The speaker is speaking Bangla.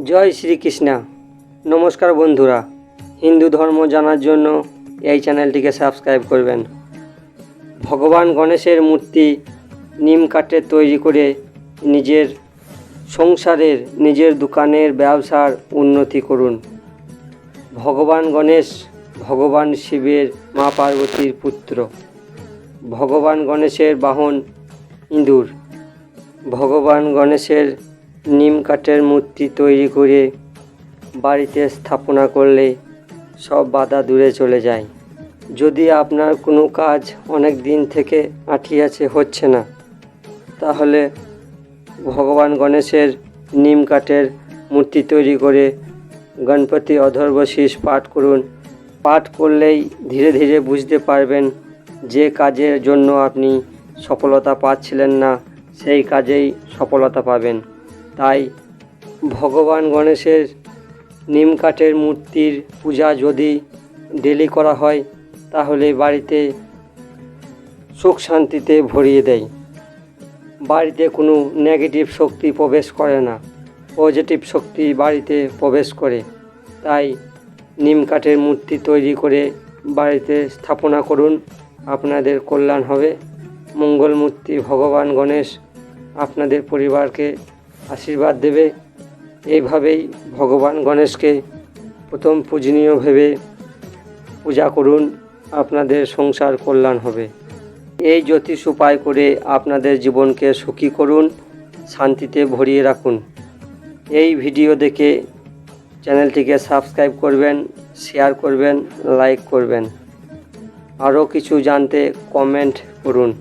জয় শ্রীকৃষ্ণ। নমস্কার বন্ধুরা, হিন্দু ধর্ম জানার জন্য এই চ্যানেলটিকে সাবস্ক্রাইব করবেন। ভগবান গণেশের মূর্তি নিম কাঠের তৈরি করে নিজের সংসারের, নিজের দোকানের, ব্যবসার উন্নতি করুন। ভগবান গণেশ ভগবান শিবের মা পার্বতীর পুত্র। ভগবান গণেশের বাহন ইঁদুর। ভগবান গণেশের নিম কাঠের মূর্তি তৈরি করে বাড়িতে স্থাপনা করলে সব বাধা দূরে চলে যায়। যদি আপনার কোনো কাজ অনেক দিন থেকে আটকে আছে, হচ্ছে না, তাহলে ভগবান গণেশের নিম কাঠের মূর্তি তৈরি করে গণপতি অথর্ব শীষ পাঠ করুন। পাঠ করলেই ধীরে ধীরে বুঝতে পারবেন যে কাজের জন্য আপনি সফলতা পাচ্ছিলেন না, সেই কাজেই সফলতা পাবেন। তাই ভগবান গণেশের নিম কাঠের মূর্তির পূজা যদি ডেলি করা হয়, তাহলে বাড়িতে সুখ শান্তিতে ভরিয়ে দেয়। বাড়িতে কোনো নেগেটিভ শক্তি প্রবেশ করে না, পজিটিভ শক্তি বাড়িতে প্রবেশ করে। তাই নিম কাঠের মূর্তি তৈরি করে বাড়িতে স্থাপনা করুন, আপনাদের কল্যাণ হবে। মঙ্গল মূর্তি ভগবান গণেশ আপনাদের পরিবারকে আশীর্বাদ দেবে। এইভাবেই ভগবান গণেশকে প্রথম পূজনীয় ভেবে পূজা করুন, আপনাদের সংসার কল্যাণ হবে। এই জ্যোতিষ উপায় করে আপনাদের জীবনকে সুখী করুন, শান্তিতে ভরিয়ে রাখুন। এই ভিডিও দেখে চ্যানেলটিকে সাবস্ক্রাইব করবেন, শেয়ার করবেন, লাইক করবেন। আরও কিছু জানতে কমেন্ট করুন।